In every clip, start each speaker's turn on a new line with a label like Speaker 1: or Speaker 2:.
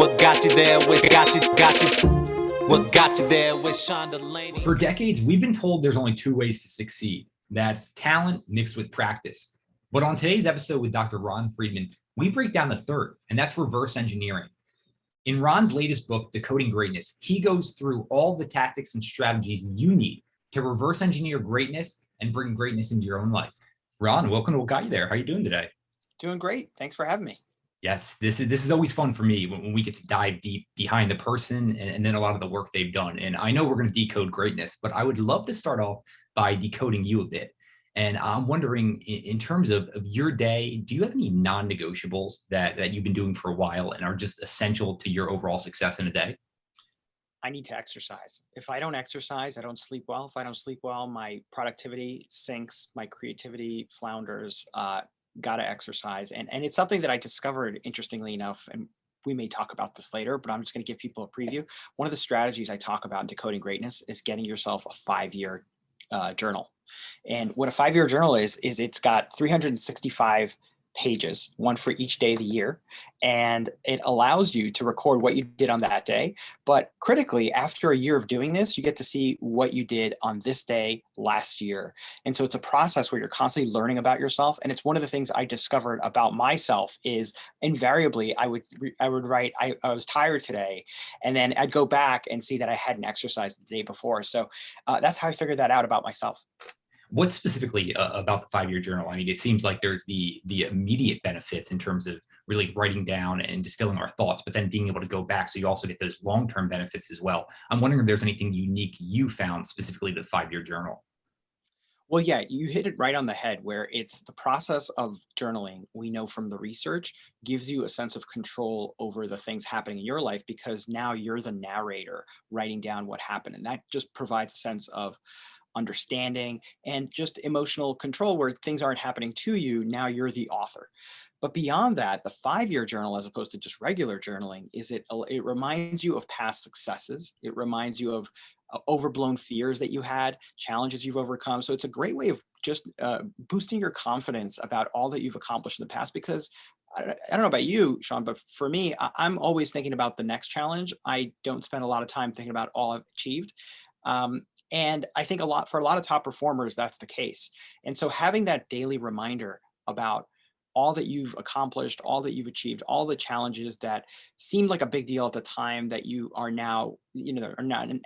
Speaker 1: What got you there? What got you? What got you there with Sean DeLaney?
Speaker 2: For decades, we've been told there's only two ways to succeed. That's talent mixed with practice. But on today's episode with Dr. Ron Friedman, we break down the third, and that's reverse engineering. In Ron's latest book, Decoding Greatness, he goes through all the tactics and strategies you need to reverse engineer greatness and bring greatness into your own life. Ron, welcome to What Got You There. How are you doing today?
Speaker 3: Doing great. Thanks for having me.
Speaker 2: Yes, this is always fun for me when we get to dive deep behind the person and then a lot of the work they've done. And I know we're going to decode greatness, but I would love to start off by decoding you a bit. And I'm wondering, in terms of your day, do you have any non-negotiables that you've been doing for a while and are just essential to your overall success in a day?
Speaker 3: I need to exercise. If I don't exercise, I don't sleep well. If I don't sleep well, my productivity sinks, my creativity flounders. Got to exercise. And it's something that I discovered, interestingly enough, and we may talk about this later, but I'm just going to give people a preview. One of the strategies I talk about in Decoding Greatness is getting yourself a 5-year journal. And what a 5-year journal is it's got 365 pages, one for each day of the year. And it allows you to record what you did on that day. But critically, after a year of doing this, you get to see what you did on this day last year. And so it's a process where you're constantly learning about yourself. And it's one of the things I discovered about myself is invariably I would write, I was tired today. And then I'd go back and see that I hadn't exercised the day before. So that's how I figured that out about myself.
Speaker 2: What specifically about the 5-year journal? I mean, it seems like there's the immediate benefits in terms of really writing down and distilling our thoughts, but then being able to go back. So you also get those long-term benefits as well. I'm wondering if there's anything unique you found specifically to the 5-year journal.
Speaker 3: Well, yeah, you hit it right on the head where it's the process of journaling. We know from the research gives you a sense of control over the things happening in your life because now you're the narrator writing down what happened. And that just provides a sense of understanding and just emotional control where things aren't happening to you. Now you're the author. But beyond that, the 5-year journal, as opposed to just regular journaling, is it reminds you of past successes. It reminds you of overblown fears that you had, challenges you've overcome. So it's a great way of just boosting your confidence about all that you've accomplished in the past. Because I don't know about you, Sean, but for me, I'm always thinking about the next challenge. I don't spend a lot of time thinking about all I've achieved. And I think for a lot of top performers, that's the case. And so having that daily reminder about all that you've accomplished, all that you've achieved, all the challenges that seemed like a big deal at the time that you are now, are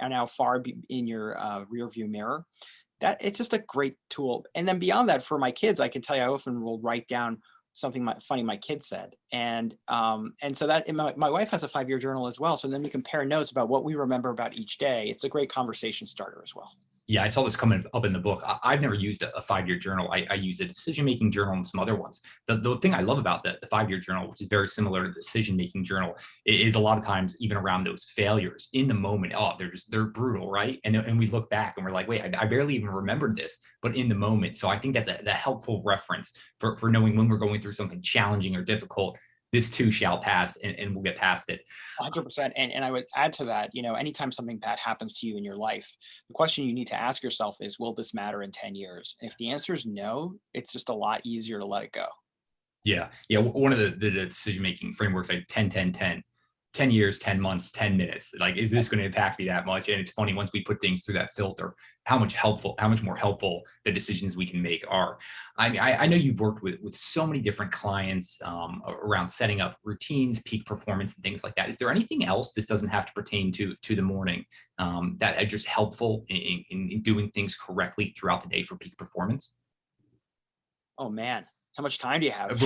Speaker 3: now far in your rear view mirror, that it's just a great tool. And then beyond that, for my kids, I can tell you, I often will write down something funny my kid said. And so that my wife has a 5-year journal as well. So then we compare notes about what we remember about each day. It's a great conversation starter as well.
Speaker 2: Yeah, I saw this coming up in the book. I've never used a 5-year journal. I use a decision-making journal and some other ones. The thing I love about the 5-year journal, which is very similar to the decision-making journal, is a lot of times even around those failures in the moment. Oh, they're brutal, right? And we look back and we're like, wait, I barely even remembered this, but in the moment. So I think that's a helpful reference for knowing when we're going through something challenging or difficult. This too shall pass, and we'll get past it.
Speaker 3: 100%. And I would add to that, anytime something bad happens to you in your life, the question you need to ask yourself is, will this matter in 10 years? If the answer is no, it's just a lot easier to let it go.
Speaker 2: Yeah. One of the decision-making frameworks, like 10 years, 10 months, 10 minutes. Like, is this going to impact me that much? And it's funny, once we put things through that filter, how much more helpful the decisions we can make are. I mean, I know you've worked with so many different clients around setting up routines, peak performance, and things like that. Is there anything else, this doesn't have to pertain to the morning, that are just helpful in doing things correctly throughout the day for peak performance?
Speaker 3: Oh, man. How much time do you have?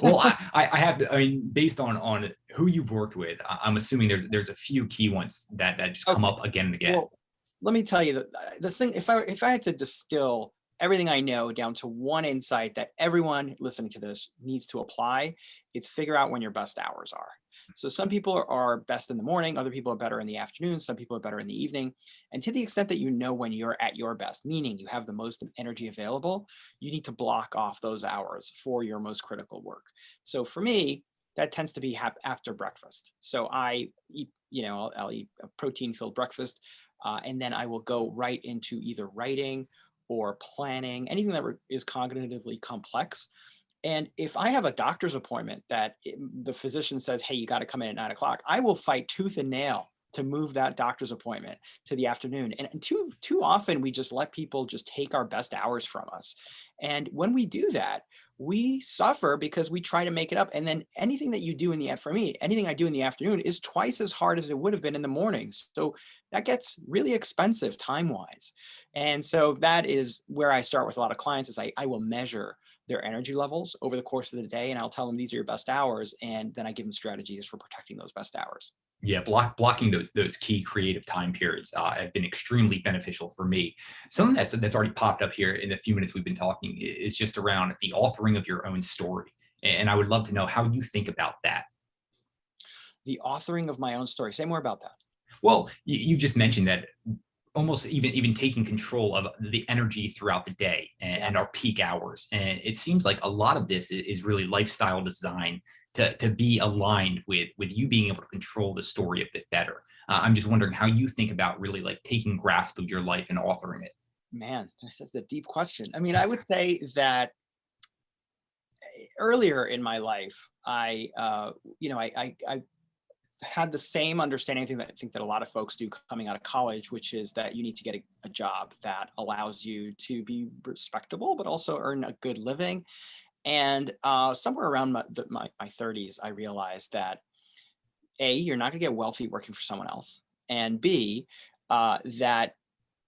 Speaker 2: Well, I have to, I mean, based on who you've worked with, I'm assuming there's a few key ones that just come up again and again.
Speaker 3: Well, let me tell you that the thing, if I had to distill everything I know down to one insight that everyone listening to this needs to apply, it's figure out when your best hours are. So some people are best in the morning, other people are better in the afternoon, some people are better in the evening. And to the extent that you know when you're at your best, meaning you have the most energy available, you need to block off those hours for your most critical work. So for me, that tends to be after breakfast. So I eat, I'll eat a protein-filled breakfast, and then I will go right into either writing or planning, anything that is cognitively complex. And if I have a doctor's appointment that the physician says, hey, you got to come in at 9 o'clock, I will fight tooth and nail to move that doctor's appointment to the afternoon. And too often we just let people just take our best hours from us. And when we do that, we suffer because we try to make it up. And then anything that you do for me, anything I do in the afternoon is twice as hard as it would have been in the mornings. So that gets really expensive time wise. And so that is where I start with a lot of clients is I will measure their energy levels over the course of the day. And I'll tell them these are your best hours. And then I give them strategies for protecting those best hours.
Speaker 2: Yeah, blocking those key creative time periods have been extremely beneficial for me. Something that's already popped up here in the few minutes we've been talking is just around the authoring of your own story, and I would love to know how you think about that.
Speaker 3: The authoring of my own story. Say more about that.
Speaker 2: Well, you just mentioned that almost even taking control of the energy throughout the day and our peak hours, and it seems like a lot of this is really lifestyle design to be aligned with you being able to control the story a bit better. I'm just wondering how you think about really like taking grasp of your life and authoring it.
Speaker 3: Man, this is a deep question. I mean, I would say that earlier in my life, I had the same understanding thing that I think that a lot of folks do coming out of college, which is that you need to get a job that allows you to be respectable, but also earn a good living. And somewhere around my 30s, I realized that A, you're not going to get wealthy working for someone else. And B, that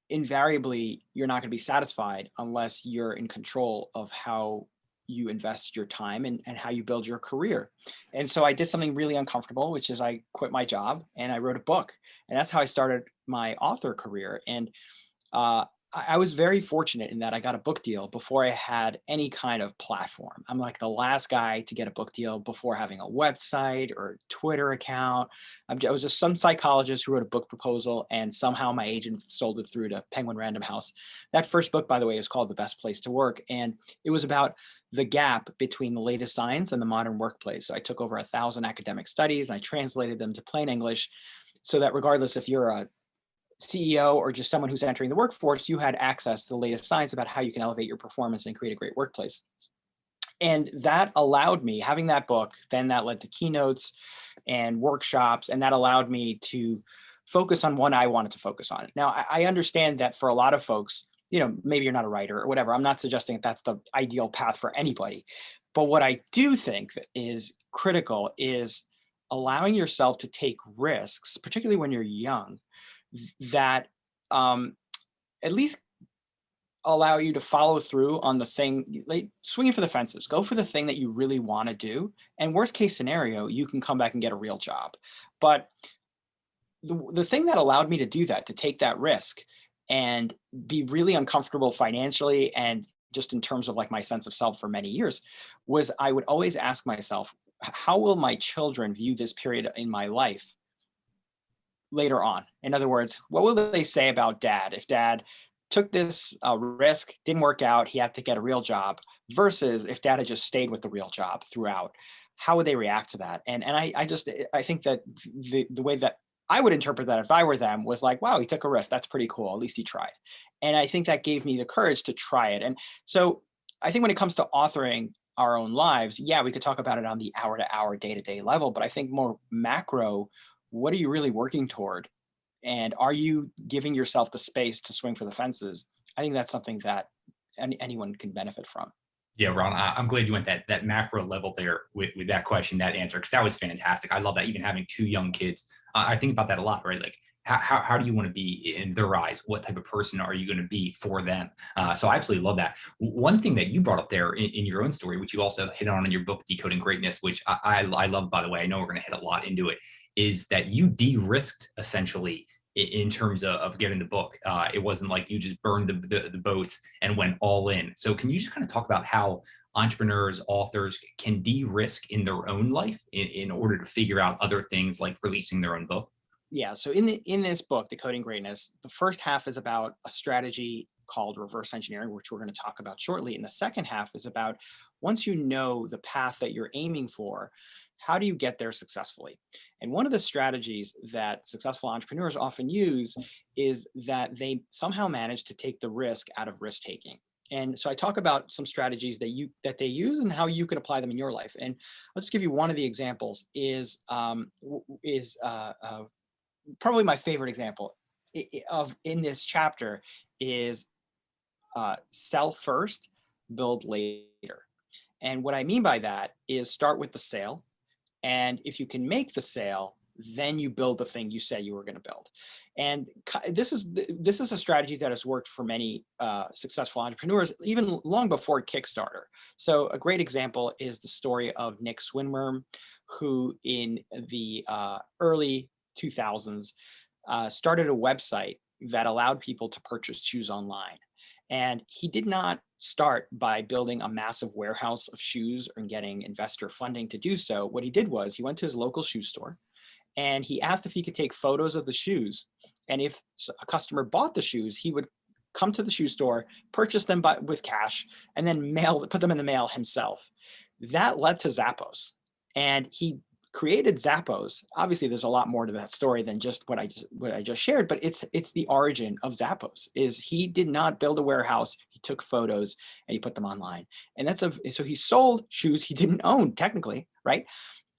Speaker 3: invariably you're not going to be satisfied unless you're in control of how you invest your time and how you build your career. And so I did something really uncomfortable, which is I quit my job and I wrote a book. And that's how I started my author career. And I was very fortunate in that I got a book deal before I had any kind of platform. I'm like the last guy to get a book deal before having a website or Twitter account. I was just some psychologist who wrote a book proposal and somehow my agent sold it through to Penguin Random House. That first book, by the way, is called The Best Place to Work. And it was about the gap between the latest science and the modern workplace. So I took over 1,000 academic studies and I translated them to plain English so that regardless if you're a CEO or just someone who's entering the workforce, you had access to the latest science about how you can elevate your performance and create a great workplace. And that allowed me, having that book, then that led to keynotes and workshops, and that allowed me to focus on what I wanted to focus on. Now, I understand that for a lot of folks, maybe you're not a writer or whatever. I'm not suggesting that that's the ideal path for anybody. But what I do think that is critical is allowing yourself to take risks, particularly when you're young, that at least allow you to follow through on the thing, like swinging for the fences, go for the thing that you really want to do. And worst case scenario, you can come back and get a real job. But the thing that allowed me to do that, to take that risk and be really uncomfortable financially and just in terms of like my sense of self for many years, was I would always ask myself, how will my children view this period in my life later on? In other words, what will they say about dad if dad took this risk, didn't work out, he had to get a real job, versus if dad had just stayed with the real job throughout? How would they react to that? And I think that the way that I would interpret that if I were them was like, wow, he took a risk. That's pretty cool. At least he tried. And I think that gave me the courage to try it. And so I think when it comes to authoring our own lives, yeah, we could talk about it on the hour to hour, day to day level, but I think more macro, what are you really working toward? And are you giving yourself the space to swing for the fences? I think that's something that anyone can benefit from.
Speaker 2: Yeah, Ron, I'm glad you went that macro level there with that question, that answer, because that was fantastic. I love that. Even having two young kids, I think about that a lot, right? Like, how do you want to be in their eyes? What type of person are you going to be for them? So I absolutely love that. One thing that you brought up there in your own story, which you also hit on in your book, Decoding Greatness, which I love, by the way, I know we're going to hit a lot into it, is that you de-risked essentially in terms of getting the book. It wasn't like you just burned the boats and went all in. So can you just kind of talk about how entrepreneurs, authors can de-risk in their own life in order to figure out other things like releasing their own book?
Speaker 3: Yeah. So in this book, Decoding Greatness, the first half is about a strategy called reverse engineering, which we're going to talk about shortly. And the second half is about, once you know the path that you're aiming for, how do you get there successfully? And one of the strategies that successful entrepreneurs often use is that they somehow manage to take the risk out of risk taking. And so I talk about some strategies that they use and how you can apply them in your life. And I'll just give you one of the examples is probably my favorite example of in this chapter is sell first, build later. And what I mean by that is start with the sale. And if you can make the sale, then you build the thing you said you were going to build. And this is a strategy that has worked for many successful entrepreneurs, even long before Kickstarter. So a great example is the story of Nick Swinmurn, who in the early 2000s started a website that allowed people to purchase shoes online. And he did not start by building a massive warehouse of shoes and getting investor funding to do so. What he did was he went to his local shoe store and he asked if he could take photos of the shoes. And if a customer bought the shoes, he would come to the shoe store, purchase them with cash, and then put them in the mail himself. That led to Zappos. And he created Zappos. Obviously, there's a lot more to that story than just what I just shared, but it's the origin of Zappos. Is he did not build a warehouse, he took photos and he put them online. And so he sold shoes he didn't own technically, right?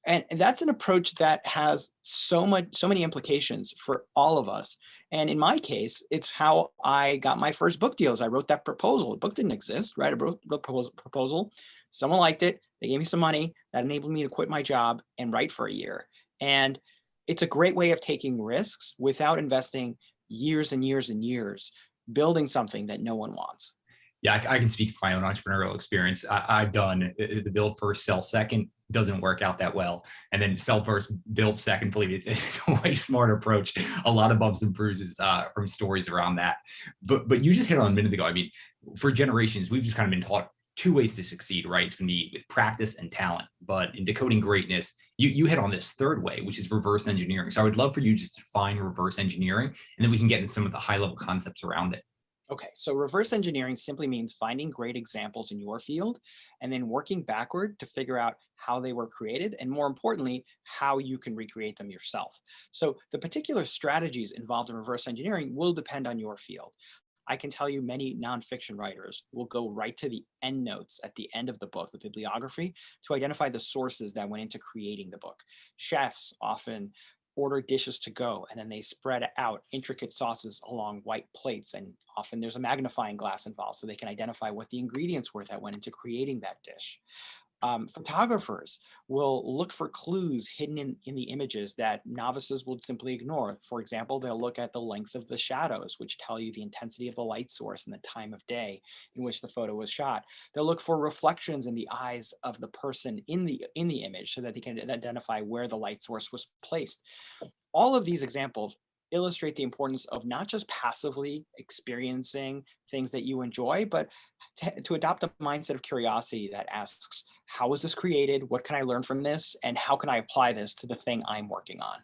Speaker 3: And that's an approach that has so many implications for all of us. And in my case, it's how I got my first book deals. I wrote that proposal. The book didn't exist, right? I wrote the proposal. Someone liked it. They gave me some money that enabled me to quit my job and write for a year. And it's a great way of taking risks without investing years and years and years building something that no one wants.
Speaker 2: Yeah, I can speak from my own entrepreneurial experience. I've done the build first, sell second, doesn't work out that well. And then sell first, build second, believe it's a way smarter approach. A lot of bumps and bruises from stories around that. But you just hit on a minute ago. I mean, for generations, we've just kind of been taught two ways to succeed, right? It's going to be with practice and talent. But in Decoding Greatness, you hit on this third way, which is reverse engineering. So I would love for you to define reverse engineering, and then we can get into some of the high level concepts around it.
Speaker 3: Okay, so reverse engineering simply means finding great examples in your field and then working backward to figure out how they were created and, more importantly, how you can recreate them yourself. So the particular strategies involved in reverse engineering will depend on your field. I can tell you many nonfiction writers will go right to the end notes at the end of the book, the bibliography, to identify the sources that went into creating the book. Chefs often order dishes to go, and then they spread out intricate sauces along white plates, and often there's a magnifying glass involved so they can identify what the ingredients were that went into creating that dish. Photographers will look for clues hidden in the images that novices would simply ignore. For example, they'll look at the length of the shadows, which tell you the intensity of the light source and the time of day in which the photo was shot. They'll look for reflections in the eyes of the person in the image so that they can identify where the light source was placed. All of these examples illustrate the importance of not just passively experiencing things that you enjoy, but to adopt a mindset of curiosity that asks, how was this created? What can I learn from this? And how can I apply this to the thing I'm working on?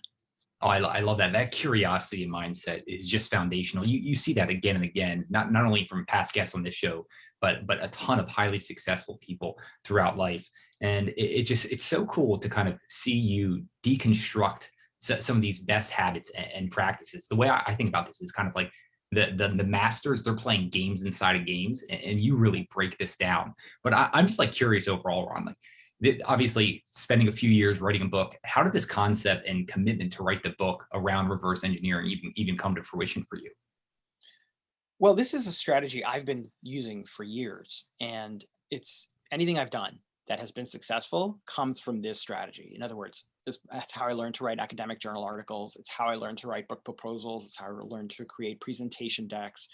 Speaker 2: Oh, I love that. That curiosity and mindset is just foundational. You see that again and again, not only from past guests on this show, but a ton of highly successful people throughout life. And it's so cool to kind of see you deconstruct some of these best habits and practices. The way I think about this is kind of like the masters, they're playing games inside of games, and you really break this down. But I'm just like curious overall, Ron, like obviously spending a few years writing a book, how did this concept and commitment to write the book around reverse engineering even come to fruition for you?
Speaker 3: Well, this is a strategy I've been using for years, and it's anything I've done that has been successful comes from this strategy. In other words, that's how I learned to write academic journal articles. It's how I learned to write book proposals. It's how I learned to create presentation decks.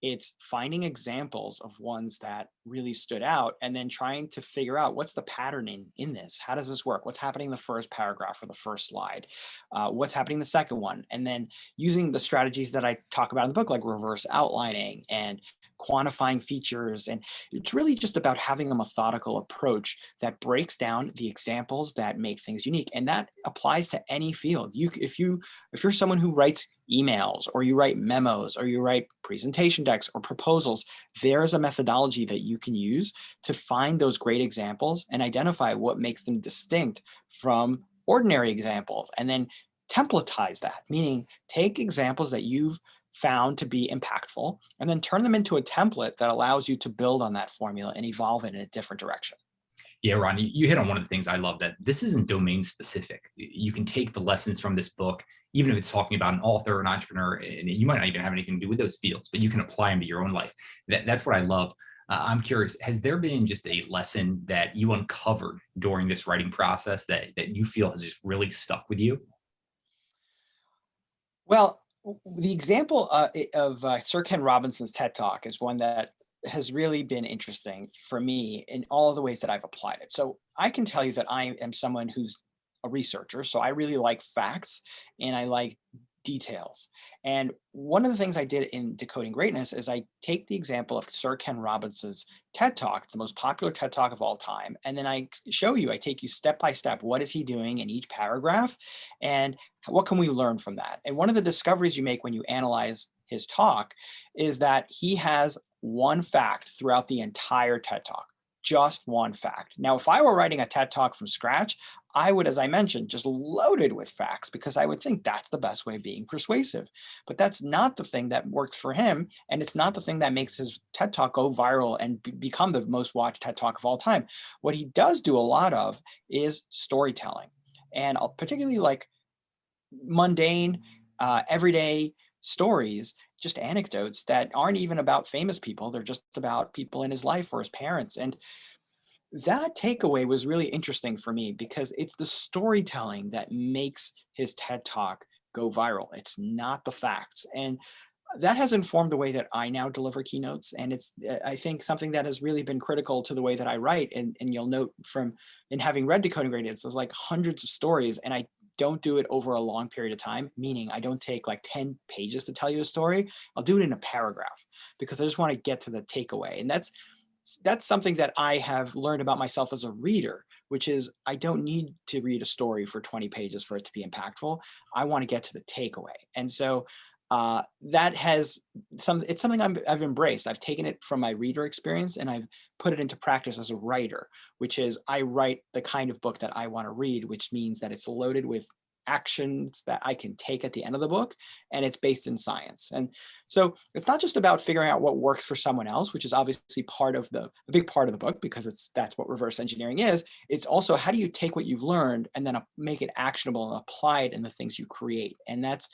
Speaker 3: It's finding examples of ones that really stood out and then trying to figure out what's the pattern in this. How does this work? What's happening in the first paragraph or the first slide? What's happening in the second one? And then using the strategies that I talk about in the book, like reverse outlining and quantifying features. And it's really just about having a methodical approach that breaks down the examples that make things unique. And that applies to any field. If you're someone who writes emails or you write memos or you write presentation decks or proposals, there's a methodology that you can use to find those great examples and identify what makes them distinct from ordinary examples, and then templatize that, meaning take examples that you've found to be impactful, and then turn them into a template that allows you to build on that formula and evolve it in a different direction.
Speaker 2: Yeah, Ron, you hit on one of the things I love, that this isn't domain specific. You can take the lessons from this book, even if it's talking about an author, an entrepreneur, and you might not even have anything to do with those fields, but you can apply them to your own life. That's what I love. I'm curious, has there been just a lesson that you uncovered during this writing process that you feel has just really stuck with you?
Speaker 3: Well, the example of Sir Ken Robinson's TED Talk is one that has really been interesting for me in all of the ways that I've applied it. So I can tell you that I am someone who's a researcher. So I really like facts and I like details. And one of the things I did in Decoding Greatness is I take the example of Sir Ken Robinson's TED Talk. It's the most popular TED Talk of all time. And then I show you, I take you step by step. What is he doing in each paragraph? And what can we learn from that? And one of the discoveries you make when you analyze his talk is that he has one fact throughout the entire TED Talk, just one fact. Now, if I were writing a TED Talk from scratch, I would, as I mentioned, just loaded with facts because I would think that's the best way of being persuasive. But that's not the thing that works for him. And it's not the thing that makes his TED Talk go viral and become the most watched TED Talk of all time. What he does do a lot of is storytelling, and particularly like mundane, everyday stories, just anecdotes that aren't even about famous people. They're just about people in his life or his parents. And that takeaway was really interesting for me because it's the storytelling that makes his TED Talk go viral. It's not the facts. And that has informed the way that I now deliver keynotes. And it's, I think, something that has really been critical to the way that I write. And you'll note from, in having read Decoding Greatness, there's like hundreds of stories, and I don't do it over a long period of time, meaning I don't take like 10 pages to tell you a story. I'll do it in a paragraph because I just want to get to the takeaway. And that's something that I have learned about myself as a reader, which is I don't need to read a story for 20 pages for it to be impactful. I want to get to the takeaway. And so that has it's something I've embraced. I've taken it from my reader experience and I've put it into practice as a writer, which is I write the kind of book that I want to read, which means that it's loaded with actions that I can take at the end of the book, and it's based in science. And so it's not just about figuring out what works for someone else, which is obviously a big part of the book because that's what reverse engineering is. It's also how do you take what you've learned and then make it actionable and apply it in the things you create. And that's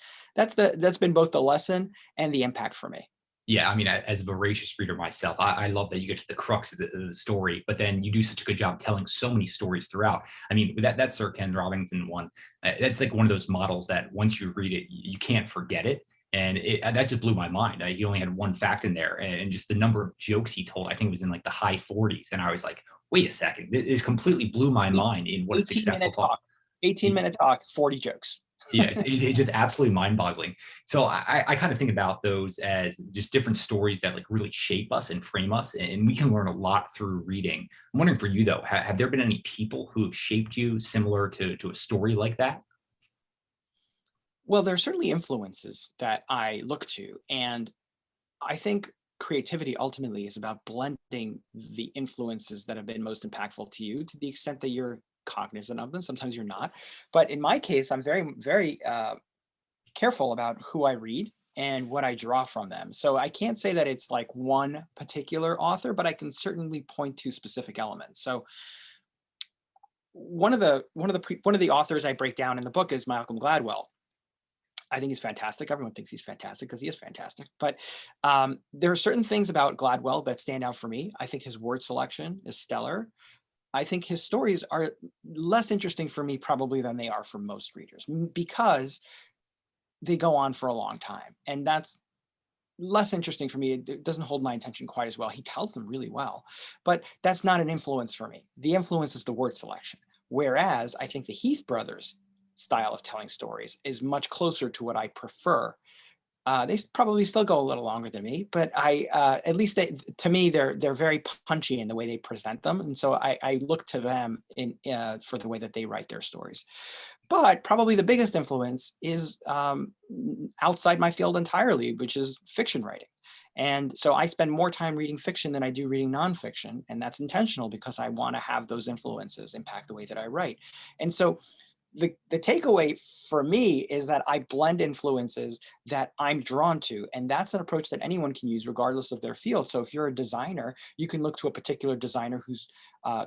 Speaker 3: been both the lesson and the impact for me.
Speaker 2: Yeah, I mean, as a voracious reader myself, I love that you get to the crux of the story, but then you do such a good job telling so many stories throughout. I mean, that Sir Ken Robinson one, that's like one of those models that once you read it, you can't forget it. And that just blew my mind. He only had one fact in there, and just the number of jokes he told, I think it was in like the high 40s. And I was like, wait a second, this completely blew my mind in what a successful talk.
Speaker 3: 18-minute talk, 40 jokes.
Speaker 2: Yeah, it's just absolutely mind-boggling. So I kind of think about those as just different stories that like really shape us and frame us, and we can learn a lot through reading. I'm wondering for you though, have there been any people who have shaped you similar to a story like that?
Speaker 3: Well, there are certainly influences that I look to, and I think creativity ultimately is about blending the influences that have been most impactful to you to the extent that you're cognizant of them. Sometimes you're not. But in my case, I'm very, very careful about who I read and what I draw from them. So I can't say that it's like one particular author, but I can certainly point to specific elements. So one of the authors I break down in the book is Malcolm Gladwell. I think he's fantastic. Everyone thinks he's fantastic because he is fantastic. But there are certain things about Gladwell that stand out for me. I think his word selection is stellar. I think his stories are less interesting for me probably than they are for most readers because they go on for a long time. And that's less interesting for me. It doesn't hold my attention quite as well. He tells them really well, but that's not an influence for me. The influence is the word selection. Whereas I think the Heath brothers style of telling stories is much closer to what I prefer. They probably still go a little longer than me, but at least to me, they're very punchy in the way they present them. And so I look to them for the way that they write their stories. But probably the biggest influence is outside my field entirely, which is fiction writing. And so I spend more time reading fiction than I do reading nonfiction. And that's intentional because I want to have those influences impact the way that I write. And so the takeaway for me is that I blend influences that I'm drawn to. And that's an approach that anyone can use regardless of their field. So if you're a designer, you can look to a particular designer who's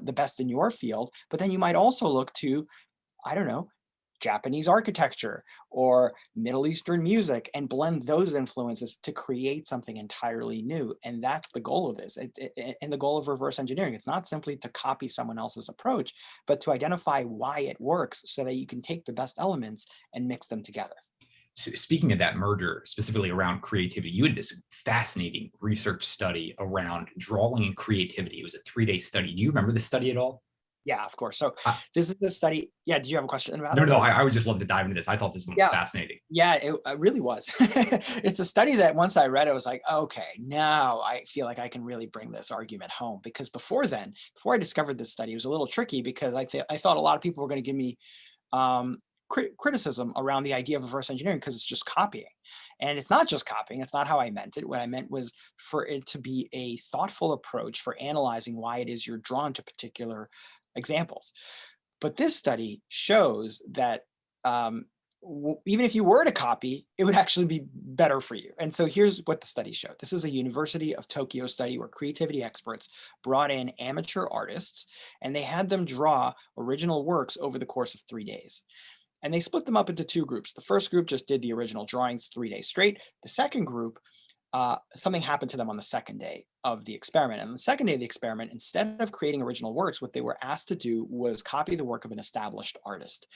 Speaker 3: the best in your field, but then you might also look to, I don't know, Japanese architecture or Middle Eastern music and blend those influences to create something entirely new. And that's the goal of this. And the goal of reverse engineering, it's not simply to copy someone else's approach, but to identify why it works so that you can take the best elements and mix them together.
Speaker 2: So speaking of that merger, specifically around creativity, you had this fascinating research study around drawing and creativity. It was a 3-day study. Do you remember the study at all?
Speaker 3: Yeah, of course. So
Speaker 2: Uh,
Speaker 3: this is the study. Yeah, did you have a question about
Speaker 2: no,
Speaker 3: it?
Speaker 2: no, I would just love to dive into this. I thought this one was
Speaker 3: Yeah.
Speaker 2: fascinating.
Speaker 3: Yeah, it really was. It's a study that once I read it, I was like, okay, now I feel like I can really bring this argument home. Because before then, before I discovered this study, it was a little tricky because I thought a lot of people were going to give me um, criticism around the idea of reverse engineering because it's just copying. And it's not just copying. It's not how I meant it. What I meant was for it to be a thoughtful approach for analyzing why it is you're drawn to particular examples. But this study shows that um, even if you were to copy, it would actually be better for you. And so here's what the study showed. This is a University of Tokyo study where creativity experts brought in amateur artists and they had them draw original works over the course of 3 days. And they split them up into two groups. The first group just did the original drawings 3 days straight. The second group, something happened to them on the second day of the experiment. And on the second day of the experiment, instead of creating original works, what they were asked to do was copy the work of an established artist.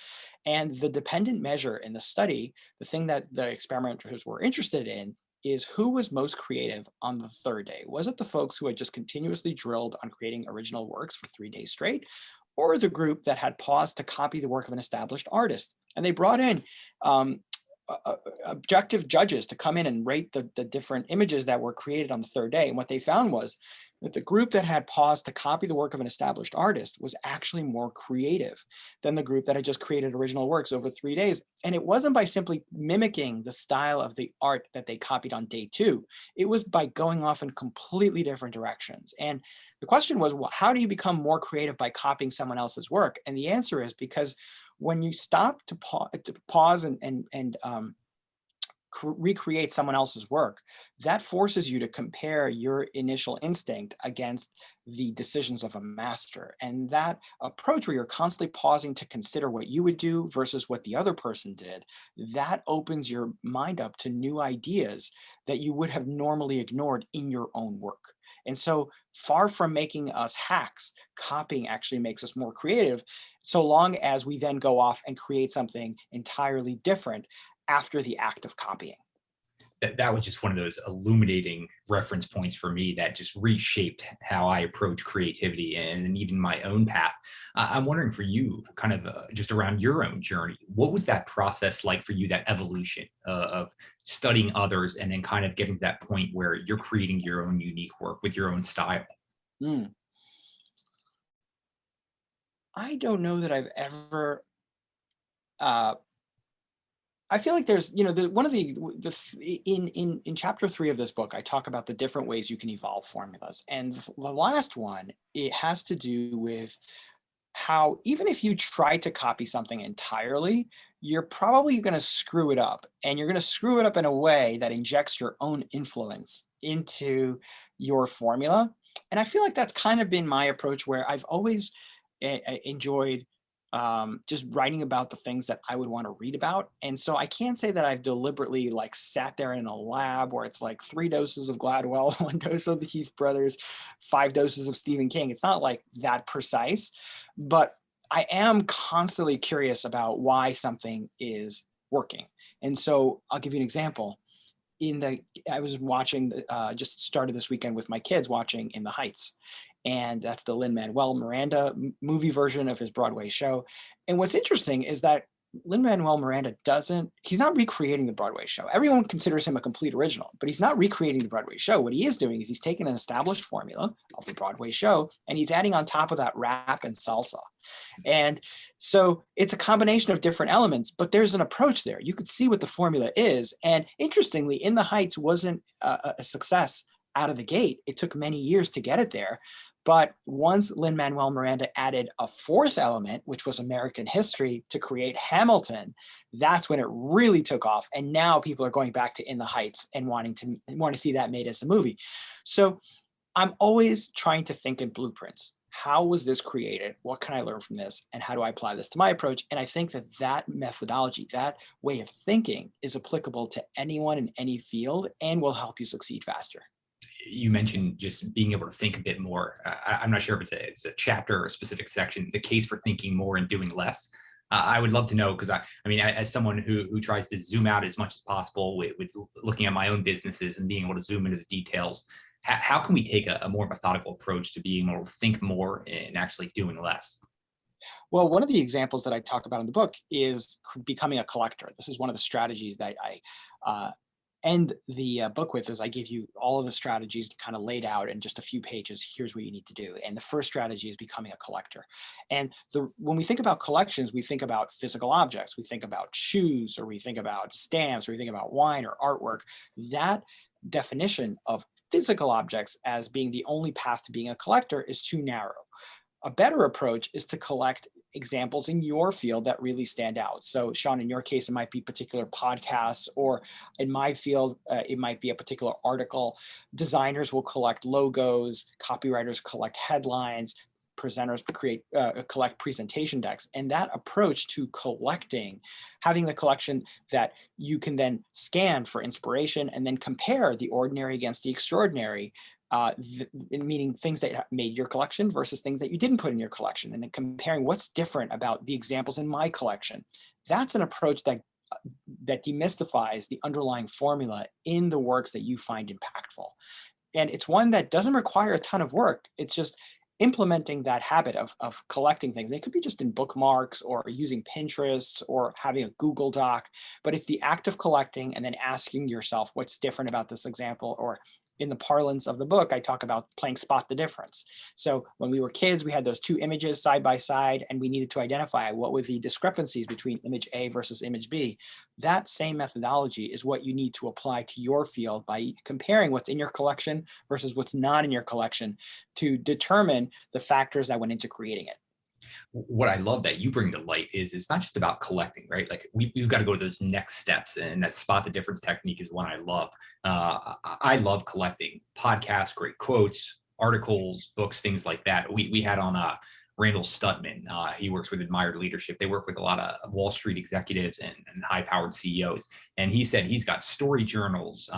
Speaker 3: And the dependent measure in the study, the thing that the experimenters were interested in, is who was most creative on the third day. Was it the folks who had just continuously drilled on creating original works for 3 days straight, or the group that had paused to copy the work of an established artist? And they brought in objective judges to come in and rate the different images that were created on the third day. And what they found was that the group that had paused to copy the work of an established artist was actually more creative than the group that had just created original works over 3 days. And it wasn't by simply mimicking the style of the art that they copied on day 2. It was by going off in completely different directions. And the question was, well, how do you become more creative by copying someone else's work? And the answer is because when you stop to pause and recreate someone else's work, that forces you to compare your initial instinct against the decisions of a master. And that approach where you're constantly pausing to consider what you would do versus what the other person did, that opens your mind up to new ideas that you would have normally ignored in your own work. And so far from making us hacks, copying actually makes us more creative, so long as we then go off and create something entirely different after the act of copying.
Speaker 2: That was just one of those illuminating reference points for me that just reshaped how I approach creativity and even my own path. I'm wondering for you, kind of just around your own journey, what was that process like for you, that evolution of studying others and then kind of getting to that point where you're creating your own unique work with your own style?
Speaker 3: Mm. I don't know that I've ever uh, I feel like there's, one of in chapter 3 of this book, I talk about the different ways you can evolve formulas. And the last one, it has to do with how even if you try to copy something entirely, you're probably going to screw it up. And you're going to screw it up in a way that injects your own influence into your formula. And I feel like that's kind of been my approach, where I've always enjoyed just writing about the things that I would want to read about. And so I can't say that I've deliberately like sat there in a lab where it's like 3 doses of Gladwell, 1 dose of the Heath brothers, 5 doses of Stephen King. It's not like that precise, but I am constantly curious about why something is working. And so I'll give you an example. I was watching, just started this weekend with my kids watching In the Heights. And that's the Lin-Manuel Miranda movie version of his Broadway show. And what's interesting is that Lin-Manuel Miranda he's not recreating the Broadway show. Everyone considers him a complete original, but he's not recreating the Broadway show. What he is doing is he's taking an established formula of the Broadway show, and he's adding on top of that rap and salsa. And so it's a combination of different elements, but there's an approach there. You could see what the formula is. And interestingly, In the Heights wasn't a success out of the gate. It took many years to get it there. But once Lin-Manuel Miranda added a fourth element, which was American history, to create Hamilton, that's when it really took off. And now people are going back to In the Heights and want to see that made as a movie. So I'm always trying to think in blueprints. How was this created? What can I learn from this? And how do I apply this to my approach? And I think that methodology, that way of thinking is applicable to anyone in any field and will help you succeed faster.
Speaker 2: You mentioned just being able to think a bit more. I'm not sure if it's a chapter or a specific section, the case for thinking more and doing less. I would love to know, because I mean, as someone who tries to zoom out as much as possible with looking at my own businesses and being able to zoom into the details, how can we take a more methodical approach to being able to think more and actually doing less?
Speaker 3: Well, one of the examples that I talk about in the book is becoming a collector. This is one of the strategies that I end the book with, is I give you all of the strategies kind of laid out in just a few pages. Here's what you need to do. And the first strategy is becoming a collector. And when we think about collections, we think about physical objects. We think about shoes, or we think about stamps, or we think about wine or artwork. That definition of physical objects as being the only path to being a collector is too narrow. A better approach is to collect examples in your field that really stand out. So Sean, in your case, it might be particular podcasts, or in my field, it might be a particular article. Designers will collect logos, copywriters collect headlines, presenters collect presentation decks. And that approach to collecting, having the collection that you can then scan for inspiration and then compare the ordinary against the extraordinary, meaning things that made your collection versus things that you didn't put in your collection, and then comparing what's different about the examples in my collection. That's an approach that demystifies the underlying formula in the works that you find impactful. And it's one that doesn't require a ton of work. It's just implementing that habit of collecting things. It could be just in bookmarks, or using Pinterest, or having a Google Doc, but it's the act of collecting and then asking yourself what's different about this example. Or in the parlance of the book, I talk about playing spot the difference. So when we were kids, we had those two images side by side, and we needed to identify what were the discrepancies between image A versus image B. That same methodology is what you need to apply to your field by comparing what's in your collection versus what's not in your collection to determine the factors that went into creating it.
Speaker 2: What I love that you bring to light is it's not just about collecting, right? Like we've got to go to those next steps, and that spot the difference technique is one I love. I love collecting podcasts, great quotes, articles, books, things like that. We had on Randall Stutman. He works with Admired Leadership. They work with a lot of Wall Street executives and high-powered CEOs. And he said he's got story journals,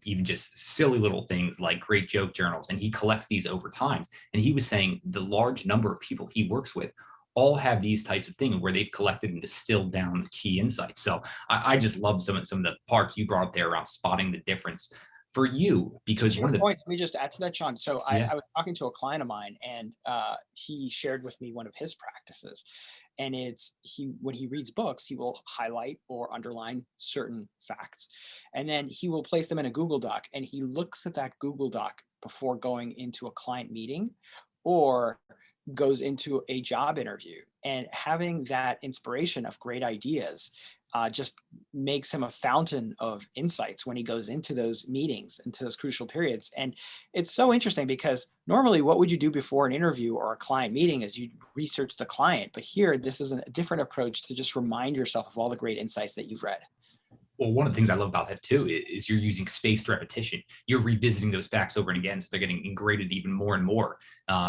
Speaker 2: even just silly little things like great joke journals, and he collects these over time. And he was saying the large number of people he works with all have these types of things where they've collected and distilled down the key insights. So I just love some of the parts you brought up there around spotting the difference for you, because one of the
Speaker 3: point, let me just add to that, Sean. So I was talking to a client of mine, and he shared with me one of his practices. And it's when he reads books, he will highlight or underline certain facts, and then he will place them in a Google Doc, and he looks at that Google Doc before going into a client meeting or goes into a job interview. And having that inspiration of great ideas just makes him a fountain of insights when he goes into those meetings, into those crucial periods. And it's so interesting because normally what would you do before an interview or a client meeting is you research the client. But here, this is a different approach to just remind yourself of all the great insights that you've read.
Speaker 2: Well, one of the things I love about that too is you're using spaced repetition. You're revisiting those facts over and again, so they're getting ingrained even more and more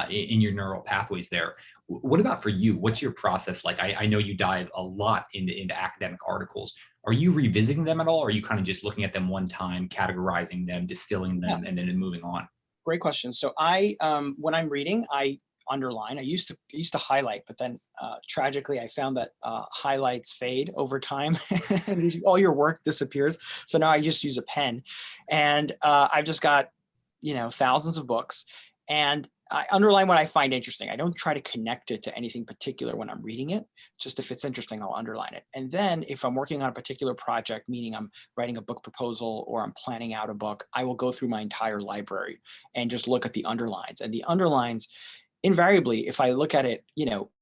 Speaker 2: in your neural pathways there. What about for you? What's your process like? I know you dive a lot into academic articles. Are you revisiting them at all? Or are you kind of just looking at them one time, categorizing them, distilling them, and then moving on?
Speaker 3: Great question. So when I'm reading, I underline. I used to highlight, but then tragically I found that highlights fade over time. All your work disappears. So now I just use a pen, and I've just got thousands of books, and I underline what I find interesting. I don't try to connect it to anything particular when I'm reading it. Just if it's interesting, I'll underline it. And then if I'm working on a particular project, meaning I'm writing a book proposal or I'm planning out a book, I will go through my entire library and just look at the underlines. And the underlines, invariably, if I look at it,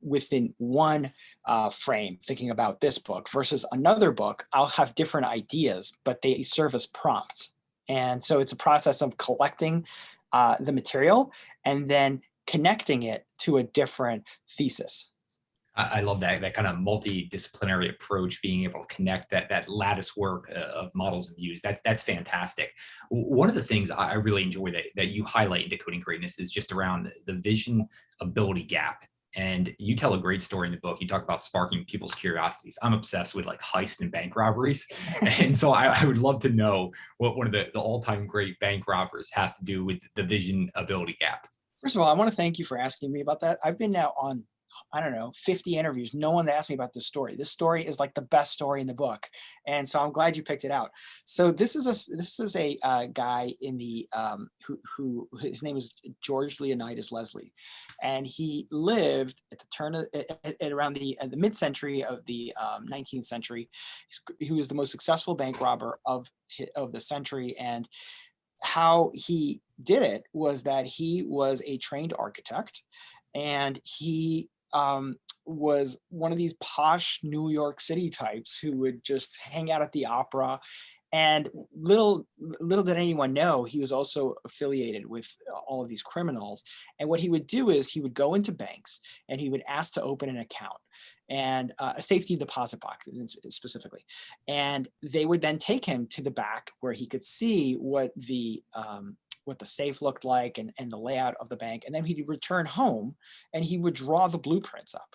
Speaker 3: within one frame, thinking about this book versus another book, I'll have different ideas, but they serve as prompts. And so it's a process of collecting the material and then connecting it to a different thesis.
Speaker 2: I love that kind of multidisciplinary approach, being able to connect that lattice work of models and views. That's fantastic. One of the things I really enjoy that you highlight in Decoding Greatness is just around the vision ability gap. And you tell a great story in the book. You talk about sparking people's curiosities. I'm obsessed with like heist and bank robberies. And so I would love to know what one of the all-time great bank robbers has to do with the vision ability gap.
Speaker 3: First of all, I want to thank you for asking me about that. I've been now on, I don't know, 50 interviews. No one asked me about this story. This story is like the best story in the book, and so I'm glad you picked it out. So this is a guy in the who his name is George Leonidas Leslie, and he lived at the turn of at around the mid-century of the 19th century. He was the most successful bank robber of the century, and how he did it was that he was a trained architect, and he was one of these posh New York City types who would just hang out at the opera. And little did anyone know, he was also affiliated with all of these criminals. And what he would do is he would go into banks and he would ask to open an account, and a safety deposit box specifically. And they would then take him to the back where he could see what the safe looked like and the layout of the bank. And then he'd return home and he would draw the blueprints up.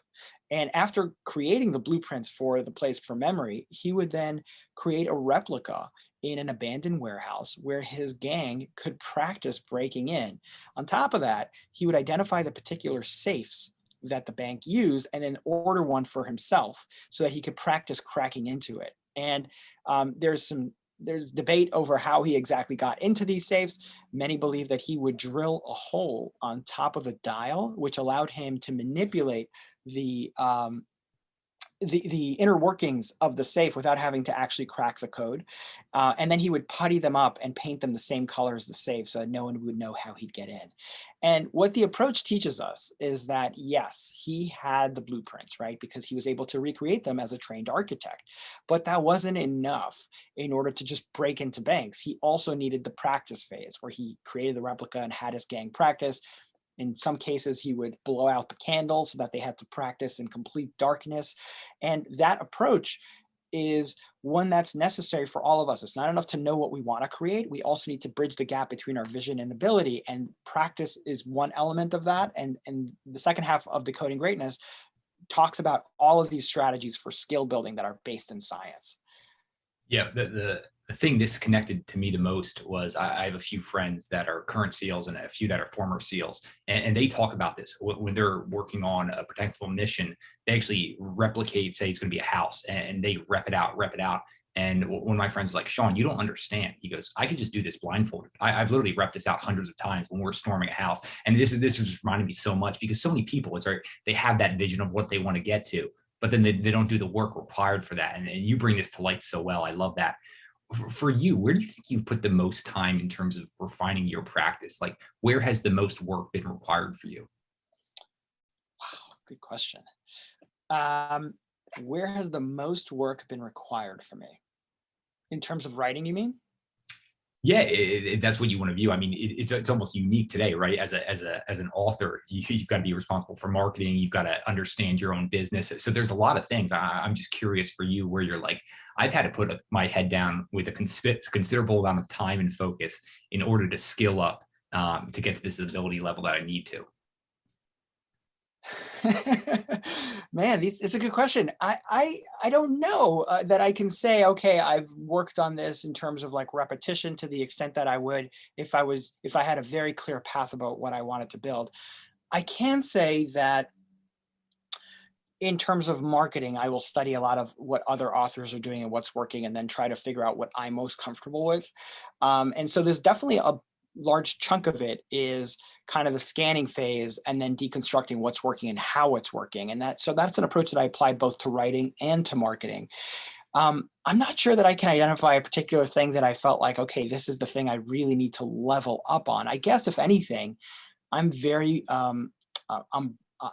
Speaker 3: And after creating the blueprints for the place for memory, he would then create a replica in an abandoned warehouse where his gang could practice breaking in. On top of that, he would identify the particular safes that the bank used and then order one for himself so that he could practice cracking into it. And there's debate over how he exactly got into these safes. Many believe that he would drill a hole on top of the dial, which allowed him to manipulate the inner workings of the safe without having to actually crack the code. And then he would putty them up and paint them the same color as the safe so that no one would know how he'd get in. And what the approach teaches us is that, yes, he had the blueprints, right? Because he was able to recreate them as a trained architect. But that wasn't enough in order to just break into banks. He also needed the practice phase where he created the replica and had his gang practice. In some cases, he would blow out the candles so that they had to practice in complete darkness. And that approach is one that's necessary for all of us. It's not enough to know what we want to create. We also need to bridge the gap between our vision and ability. And practice is one element of that. And the second half of Decoding Greatness talks about all of these strategies for skill building that are based in science.
Speaker 2: Yeah, the thing this connected to me the most was I have a few friends that are current SEALs and a few that are former SEALs, and they talk about this when they're working on a potential mission. They actually replicate, say it's going to be a house, and they rep it out. And one of my friends was like, Sean, you don't understand. He goes, I could just do this blindfolded. I've literally repped this out hundreds of times when we're storming a house. And this is just reminding me so much because so many people, it's right, they have that vision of what they want to get to, but then they don't do the work required for that. And you bring this to light so well. I love that. For you, where do you think you've put the most time in terms of refining your practice? Like, where has the most work been required for you?
Speaker 3: Wow, good question. Where has the most work been required for me? In terms of writing, you mean?
Speaker 2: Yeah, that's what you want to view. I mean, it's almost unique today, right? As an author, you've got to be responsible for marketing. You've got to understand your own business. So there's a lot of things. I'm just curious for you where you're like, I've had to put my head down with a considerable amount of time and focus in order to skill up to get to this ability level that I need to.
Speaker 3: Man, it's a good question. I don't know that I can say, okay, I've worked on this in terms of like repetition to the extent that I would if I had a very clear path about what I wanted to build. I can say that in terms of marketing, I will study a lot of what other authors are doing and what's working, and then try to figure out what I'm most comfortable with. And so there's definitely a large chunk of it is kind of the scanning phase and then deconstructing what's working and how it's working. And that's an approach that I apply both to writing and to marketing. I'm not sure that I can identify a particular thing that I felt like, okay, this is the thing I really need to level up on. I guess if anything, I'm very, I'm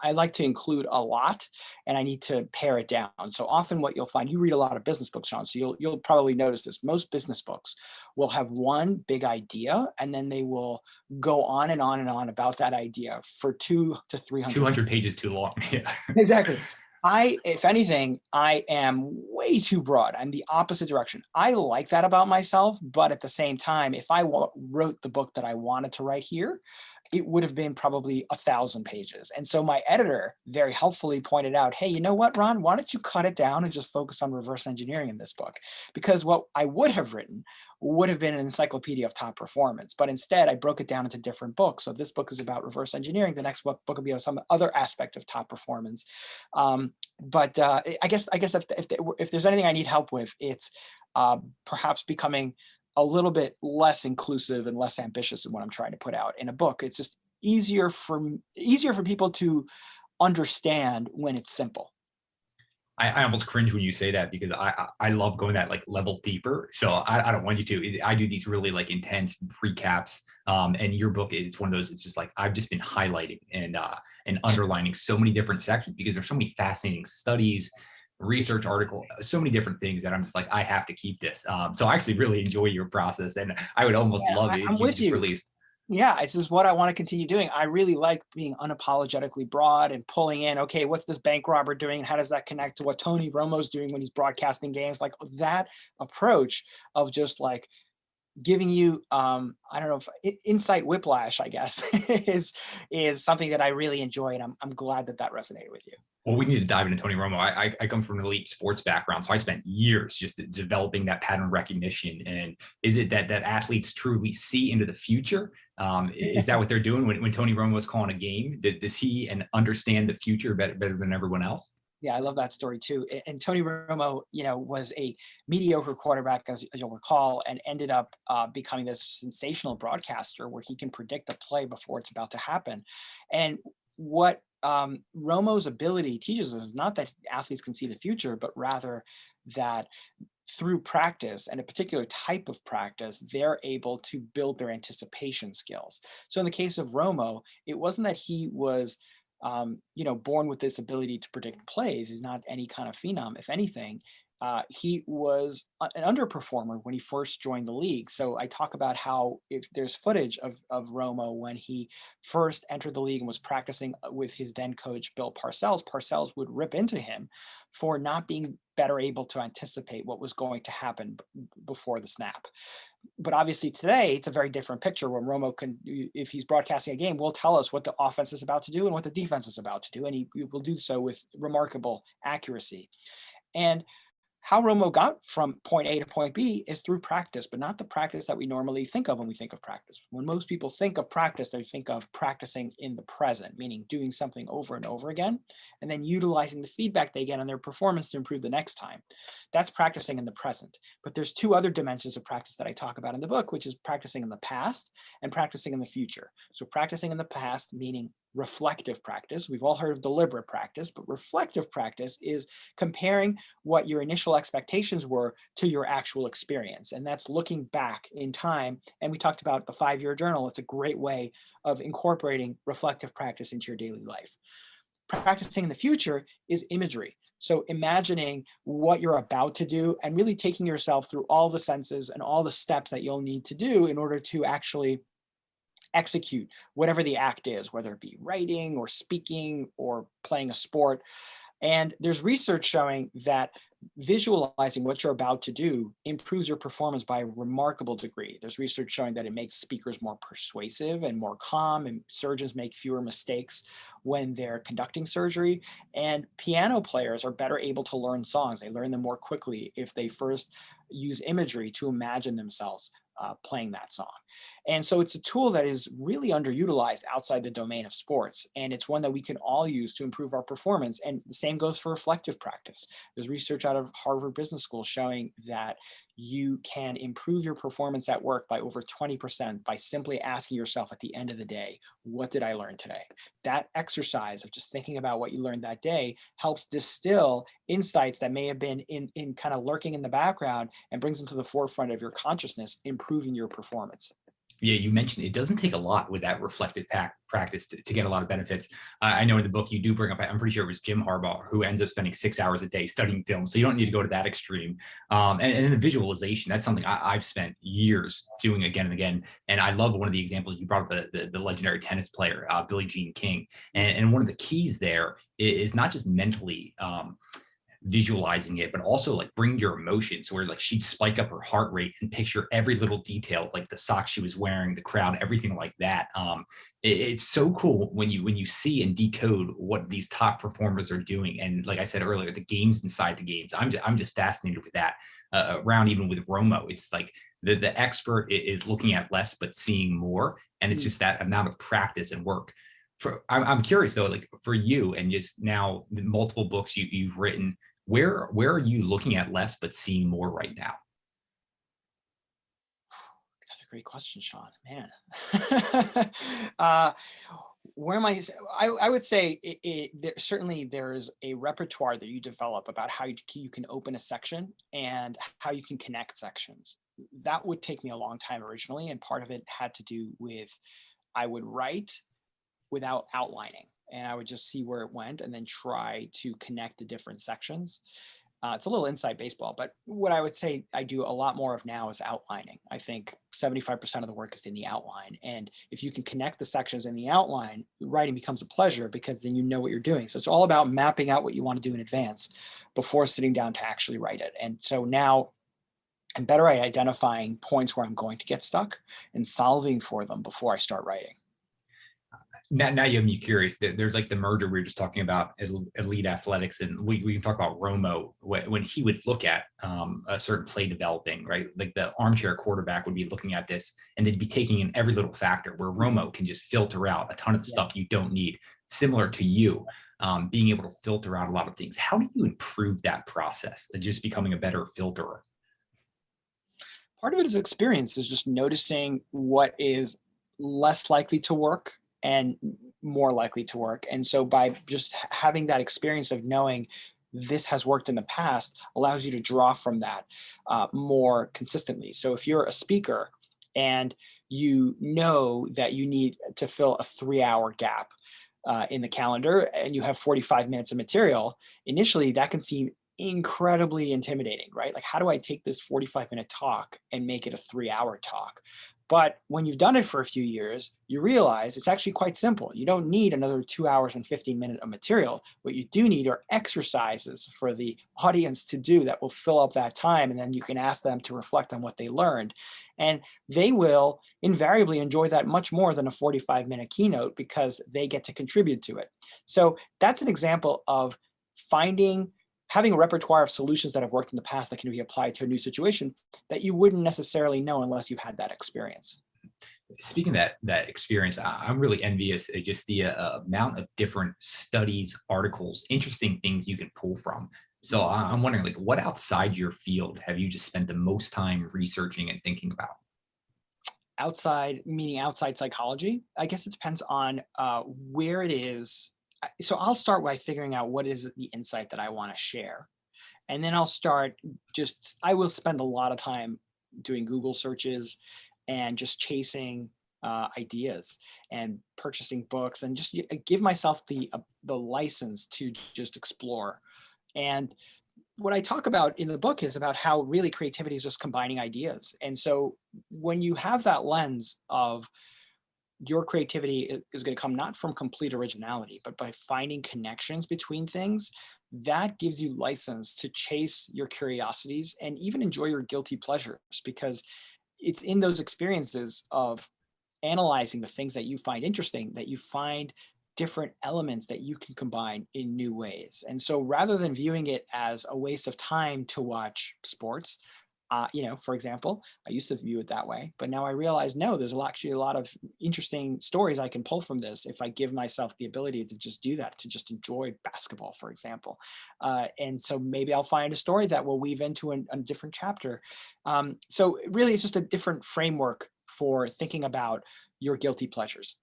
Speaker 3: I like to include a lot, and I need to pare it down. So often what you'll find, you read a lot of business books, Sean, so you'll probably notice this. Most business books will have one big idea, and then they will go on and on and on about that idea for 2 to 300
Speaker 2: 200 pages too long. Yeah.
Speaker 3: Exactly. If anything, I am way too broad. I'm the opposite direction. I like that about myself, but at the same time, if I wrote the book that I wanted to write here, it would have been probably 1,000 pages. And so my editor very helpfully pointed out, hey, you know what, Ron, why don't you cut it down and just focus on reverse engineering in this book? Because what I would have written would have been an encyclopedia of top performance. But instead, I broke it down into different books. So this book is about reverse engineering. The next book will be about some other aspect of top performance. But I guess if there's anything I need help with, it's perhaps becoming a little bit less inclusive and less ambitious in what I'm trying to put out in a book. It's just easier for people to understand when it's simple.
Speaker 2: I almost cringe when you say that, because I love going that like level deeper. So I don't want you to. I do these really like intense recaps. And your book is one of those. It's just like I've just been highlighting and underlining so many different sections, because there's so many fascinating studies, research article, so many different things that I'm just like, I have to keep this. So I actually really enjoy your process, and I would almost love it if you just released.
Speaker 3: Yeah, it's just what I want to continue doing. I really like being unapologetically broad and pulling in, okay, what's this bank robber doing? How does that connect to what Tony Romo's doing when he's broadcasting games? Like that approach of just like giving you, I don't know, if insight whiplash, I guess, is something that I really enjoy. And I'm glad that resonated with you.
Speaker 2: Well, we need to dive into Tony Romo. I come from an elite sports background, so I spent years just developing that pattern recognition. And is it that athletes truly see into the future? Is that what they're doing when Tony Romo is calling a game? Does he understand the future better than everyone else?
Speaker 3: Yeah, I love that story too. And Tony Romo, was a mediocre quarterback, as you'll recall, and ended up becoming this sensational broadcaster where he can predict a play before it's about to happen. And what Romo's ability teaches us is not that athletes can see the future, but rather that through practice, and a particular type of practice, they're able to build their anticipation skills. So in the case of Romo, it wasn't that he was born with this ability to predict plays. He's not any kind of phenom. If anything, he was an underperformer when he first joined the league. So I talk about how if there's footage of Romo when he first entered the league and was practicing with his then coach, Bill Parcells, Parcells would rip into him for not being better able to anticipate what was going to happen before the snap. But obviously today it's a very different picture when Romo can, if he's broadcasting a game, will tell us what the offense is about to do and what the defense is about to do. And he will do so with remarkable accuracy. And how Romo got from point A to point B is through practice, but not the practice that we normally think of when we think of practice. When most people think of practice, they think of practicing in the present, meaning doing something over and over again, and then utilizing the feedback they get on their performance to improve the next time. That's practicing in the present. But there's two other dimensions of practice that I talk about in the book, which is practicing in the past and practicing in the future. So practicing in the past, meaning reflective practice. We've all heard of deliberate practice, but reflective practice is comparing what your initial expectations were to your actual experience. And that's looking back in time. And we talked about the 5-year journal. It's a great way of incorporating reflective practice into your daily life. Practicing in the future is imagery. So imagining what you're about to do and really taking yourself through all the senses and all the steps that you'll need to do in order to actually execute whatever the act is, whether it be writing or speaking or playing a sport. And there's research showing that visualizing what you're about to do improves your performance by a remarkable degree. There's research showing that it makes speakers more persuasive and more calm, and surgeons make fewer mistakes when they're conducting surgery. And piano players are better able to learn songs. They learn them more quickly if they first use imagery to imagine themselves playing that song. And so it's a tool that is really underutilized outside the domain of sports. And it's one that we can all use to improve our performance. And the same goes for reflective practice. There's research out of Harvard Business School showing that you can improve your performance at work by over 20% by simply asking yourself at the end of the day, what did I learn today? That exercise of just thinking about what you learned that day helps distill insights that may have been in kind of lurking in the background and brings them to the forefront of your consciousness, improving your performance.
Speaker 2: Yeah, you mentioned it doesn't take a lot with that reflective practice to get a lot of benefits. I know in the book you do bring up, I'm pretty sure it was Jim Harbaugh who ends up spending 6 hours a day studying film. So you don't need to go to that extreme. And in the visualization, that's something I've spent years doing again and again. And I love one of the examples you brought up, the legendary tennis player, Billie Jean King. And one of the keys there is not just mentally visualizing it, but also like bring your emotions where like she'd spike up her heart rate and picture every little detail, like the socks she was wearing, the crowd, everything like that. It's so cool when you see and decode what these top performers are doing. And like I said earlier, the games inside the games, I'm just fascinated with that. Around even with Romo, it's like the expert is looking at less but seeing more, and it's just that amount of practice and work. I'm curious though, like for you and just now the multiple books you've written, where are you looking at less but seeing more right now?
Speaker 3: That's a great question, Sean. Man. uh, where am I would say certainly there's a repertoire that you develop about how you can open a section and how you can connect sections. That would take me a long time originally, and part of it had to do with I would write without outlining, and I would just see where it went and then try to connect the different sections. It's a little inside baseball, but what I would say I do a lot more of now is outlining. I think 75% of the work is in the outline. And if you can connect the sections in the outline, writing becomes a pleasure because then you know what you're doing. So it's all about mapping out what you want to do in advance before sitting down to actually write it. And so now I'm better at identifying points where I'm going to get stuck and solving for them before I start writing.
Speaker 2: Now you have me curious. There's like the merger we were just talking about, elite athletics, and we can talk about Romo when he would look at a certain play developing, right? Like the armchair quarterback would be looking at this and they'd be taking in every little factor, where Romo can just filter out a ton of stuff you don't need. Similar to you, being able to filter out a lot of things. How do you improve that process of just becoming a better filterer?
Speaker 3: Part of it is experience, is just noticing what is less likely to work and more likely to work. And so by just having that experience of knowing this has worked in the past allows you to draw from that more consistently. So if you're a speaker and you know that you need to fill a 3-hour gap in the calendar and you have 45 minutes of material, initially that can seem incredibly intimidating, right? Like, how do I take this 45-minute talk and make it a 3-hour talk? But when you've done it for a few years, you realize it's actually quite simple. You don't need another 2 hours and 15 minutes of material. What you do need are exercises for the audience to do that will fill up that time. And then you can ask them to reflect on what they learned. And they will invariably enjoy that much more than a 45-minute keynote because they get to contribute to it. So that's an example of having a repertoire of solutions that have worked in the past that can be applied to a new situation that you wouldn't necessarily know unless you had that experience.
Speaker 2: Speaking of that experience, I'm really envious at just the amount of different studies, articles, interesting things you can pull from. So I'm wondering, like, what outside your field have you just spent the most time researching and thinking about?
Speaker 3: Outside, meaning outside psychology, I guess it depends on where it is. So I'll start by figuring out what is the insight that I want to share. And then I will spend a lot of time doing Google searches and just chasing ideas and purchasing books and just give myself the license to just explore. And what I talk about in the book is about how really creativity is just combining ideas. And so when you have that lens of your creativity is going to come not from complete originality, but by finding connections between things, that gives you license to chase your curiosities and even enjoy your guilty pleasures, because it's in those experiences of analyzing the things that you find interesting that you find different elements that you can combine in new ways. And so rather than viewing it as a waste of time to watch sports, for example, I used to view it that way, but now I realize, no, there's actually a lot of interesting stories I can pull from this if I give myself the ability to just do that, to just enjoy basketball, for example. And so maybe I'll find a story that will weave into a different chapter. So really, it's just a different framework for thinking about your guilty pleasures.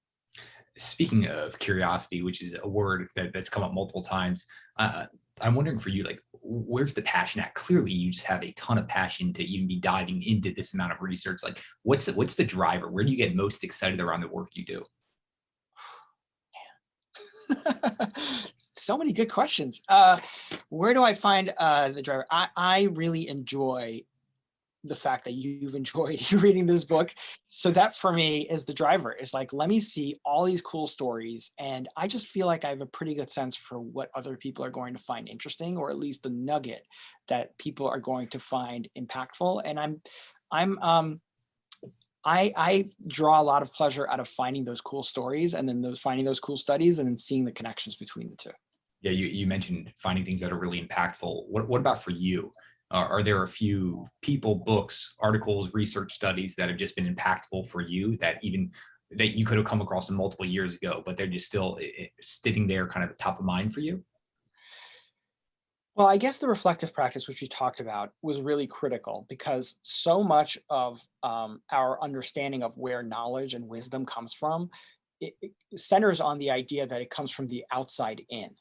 Speaker 2: Speaking of curiosity, which is a word that's come up multiple times, I'm wondering for you, like, where's the passion at? Clearly, you just have a ton of passion to even be diving into this amount of research. Like, what's the driver? Where do you get most excited around the work you do?
Speaker 3: So many good questions. Where do I find the driver? I really enjoy the fact that you've enjoyed reading this book. So that for me is the driver. Is like, let me see all these cool stories. And I just feel like I have a pretty good sense for what other people are going to find interesting, or at least the nugget that people are going to find impactful. And I draw a lot of pleasure out of finding those cool stories, and then finding those cool studies, and then seeing the connections between the two.
Speaker 2: Yeah, you mentioned finding things that are really impactful. What about for you? Are there a few people, books, articles, research studies that have just been impactful for you that even that you could have come across them multiple years ago, but they're just still sitting there kind of top of mind for you?
Speaker 3: Well, I guess the reflective practice, which we talked about, was really critical because so much of our understanding of where knowledge and wisdom comes from, it centers on the idea that it comes from the outside in.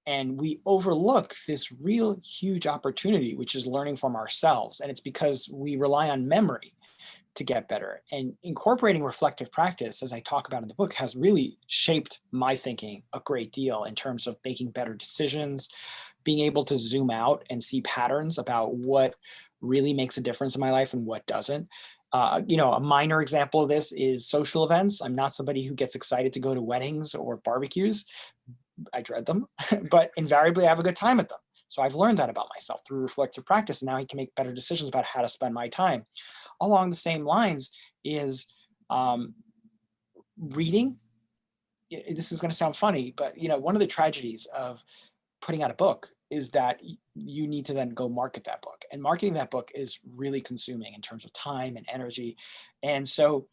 Speaker 3: And we overlook this real huge opportunity, which is learning from ourselves. And it's because we rely on memory to get better. And incorporating reflective practice, as I talk about in the book, has really shaped my thinking a great deal in terms of making better decisions, being able to zoom out and see patterns about what really makes a difference in my life and what doesn't. A minor example of this is social events. I'm not somebody who gets excited to go to weddings or barbecues. I dread them, but invariably I have a good time at them. So I've learned that about myself through reflective practice. And now I can make better decisions about how to spend my time. Along the same lines is um, reading. This is going to sound funny, but one of the tragedies of putting out a book is that you need to then go market that book, and marketing that book is really consuming in terms of time and energy. And so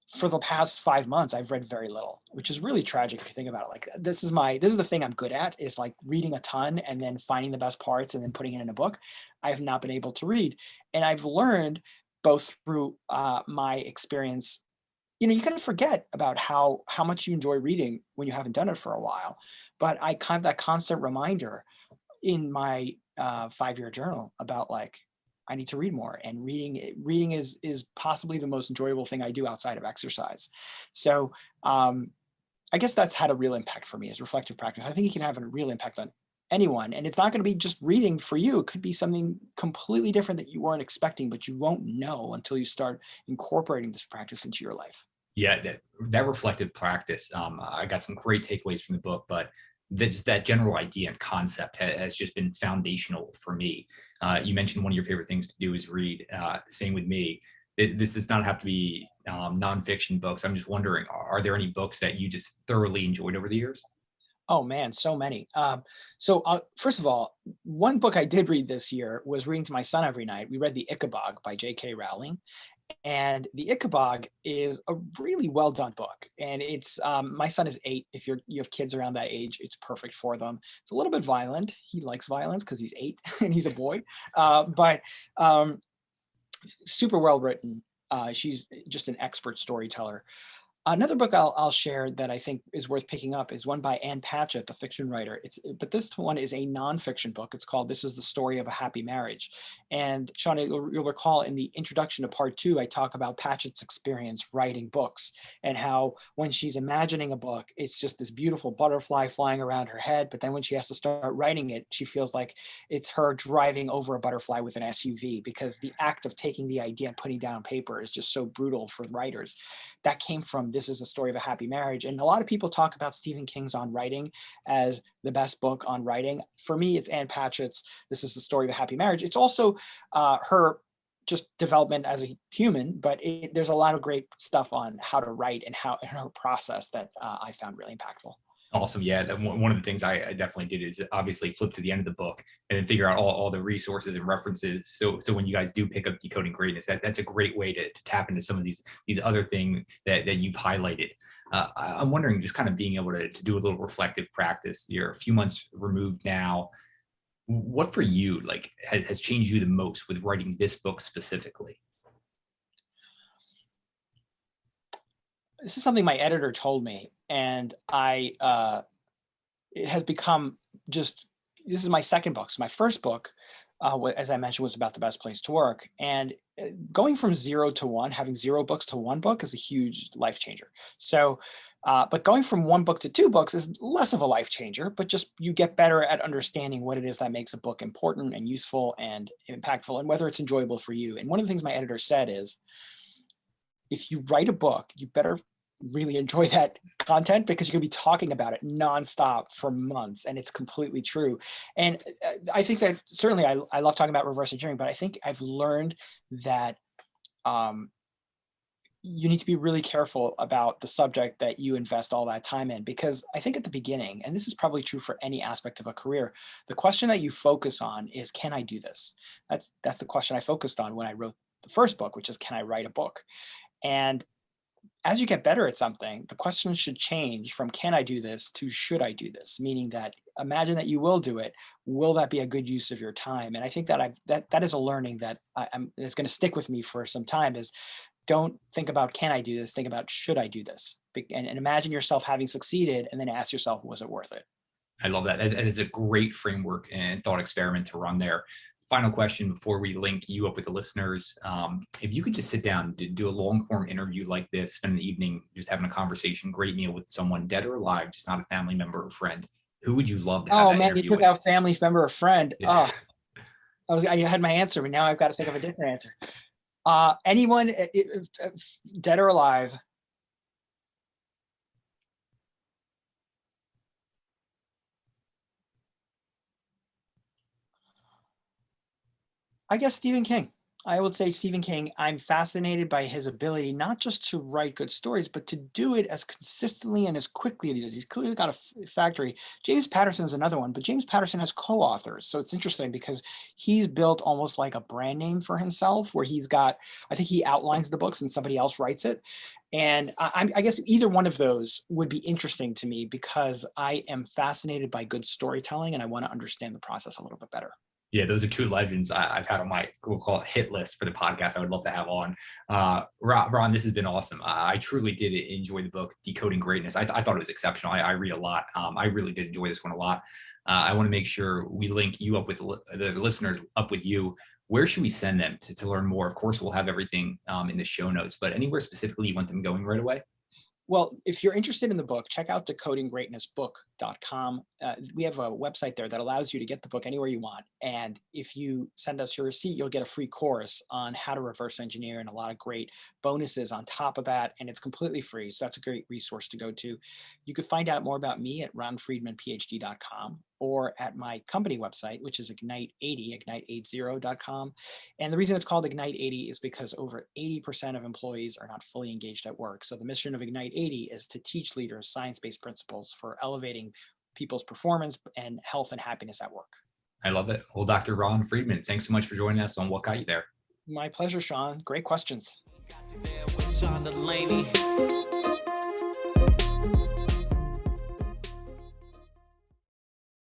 Speaker 3: for the past 5 months, I've read very little, which is really tragic if you think about it. Like, this is the thing I'm good at, is like reading a ton and then finding the best parts and then putting it in a book. I have not been able to read, and I've learned both through my experience. You kind of forget about how much you enjoy reading when you haven't done it for a while. But I kind of that constant reminder in my 5-year journal about, like, I need to read more, and reading is possibly the most enjoyable thing I do outside of exercise. So I guess that's had a real impact for me, is reflective practice. I think it can have a real impact on anyone, and it's not going to be just reading for you. It could be something completely different that you weren't expecting, but you won't know until you start incorporating this practice into your life.
Speaker 2: Yeah, that reflective practice. I got some great takeaways from the book, but that general idea and concept has just been foundational for me. You mentioned one of your favorite things to do is read. Same with me. This does not have to be nonfiction books. I'm just wondering, are there any books that you just thoroughly enjoyed over the years?
Speaker 3: Oh man, so many. First of all, one book I did read this year was reading to my son every night. We read The Ichabod by J.K. Rowling, and The Ichabod is a really well done book. And it's my son is 8. If you have kids around that age, it's perfect for them. It's a little bit violent. He likes violence because he's 8 and he's a boy, but super well written. She's just an expert storyteller. Another book I'll share that I think is worth picking up is one by Ann Patchett, the fiction writer. But this one is a nonfiction book. It's called "This is the Story of a Happy Marriage." And Sean, you'll recall in the introduction to part 2, I talk about Patchett's experience writing books, and how when she's imagining a book, it's just this beautiful butterfly flying around her head. But then when she has to start writing it, she feels like it's her driving over a butterfly with an SUV, because the act of taking the idea and putting down on paper is just so brutal for writers. That came from "This is a Story of a Happy Marriage." And a lot of people talk about Stephen King's On Writing as the best book on writing. For me, it's Ann Patchett's "This is the Story of a Happy Marriage." It's also her just development as a human, but there's a lot of great stuff on how to write and her process that I found really impactful.
Speaker 2: Awesome. Yeah. One of the things I definitely did is obviously flip to the end of the book and then figure out all the resources and references. So when you guys do pick up Decoding Greatness, that's a great way to tap into some of these other things that you've highlighted. I'm wondering, just kind of being able to do a little reflective practice. You're a few months removed now. What for you, like, has changed you the most with writing this book specifically?
Speaker 3: This is something my editor told me, and it has become just this is my second book. So my first book, as I mentioned, was about the best place to work. And going from 0 to 1, having 0 books to 1 book is a huge life changer. So, but going from 1 book to 2 books is less of a life changer, but just you get better at understanding what it is that makes a book important and useful and impactful, and whether it's enjoyable for you. And one of the things my editor said is, if you write a book, you better really enjoy that content, because you're going to be talking about it nonstop for months. And it's completely true. And I think that certainly I love talking about reverse engineering, but I think I've learned that you need to be really careful about the subject that you invest all that time in, because I think at the beginning, and this is probably true for any aspect of a career, the question that you focus on is, can I do this? That's the question I focused on when I wrote the first book, which is, can I write a book? And as you get better at something, the question should change from, can I do this, to should I do this? Meaning that, imagine that you will do it. Will that be a good use of your time? And I think that that is a learning that it's going to stick with me for some time, is don't think about, can I do this? Think about, should I do this? And imagine yourself having succeeded, and then ask yourself, was it worth it?
Speaker 2: I love that. And it's a great framework and thought experiment to run there. Final question before we link you up with the listeners. If you could just sit down, do a long form interview like this, spend the evening just having a conversation, great meal with someone dead or alive, just not a family member or friend, who would you love to have that
Speaker 3: man,
Speaker 2: interview
Speaker 3: you took
Speaker 2: with?
Speaker 3: out family member or friend.
Speaker 2: Yeah.
Speaker 3: I had my answer, but now I've got to think of a different answer. Anyone, dead or alive. I guess Stephen King. I would say Stephen King. I'm fascinated by his ability not just to write good stories, but to do it as consistently and as quickly as he does. He's clearly got a factory. James Patterson is another one, but James Patterson has co-authors. So it's interesting because he's built almost like a brand name for himself, where he's got, I think he outlines the books and somebody else writes it. And I guess either one of those would be interesting to me, because I am fascinated by good storytelling and I want to understand the process a little bit better.
Speaker 2: Yeah, those are two legends I've had on my, we'll call it, hit list for the podcast. I would love to have on. Ron, this has been awesome. I truly did enjoy the book, Decoding Greatness. I thought it was exceptional. I read a lot. I really did enjoy this one a lot. I want to make sure we link you up with the listeners up with you. Where should we send them to learn more? Of course, we'll have everything in the show notes, but anywhere specifically you want them going right away?
Speaker 3: Well, if you're interested in the book, check out decodinggreatnessbook.com. We have a website there that allows you to get the book anywhere you want. And if you send us your receipt, you'll get a free course on how to reverse engineer and a lot of great bonuses on top of that. And it's completely free. So that's a great resource to go to. You can find out more about me at ronfriedmanphd.com, or at my company website, which is ignite80.com. And the reason it's called Ignite 80 is because over 80% of employees are not fully engaged at work. So the mission of Ignite 80 is to teach leaders science-based principles for elevating people's performance and health and happiness at work.
Speaker 2: I love it. Well, Dr. Ron Friedman, thanks so much for joining us on What Got You There.
Speaker 3: My pleasure, Sean. Great questions.
Speaker 1: Got you there with Sean DeLaney.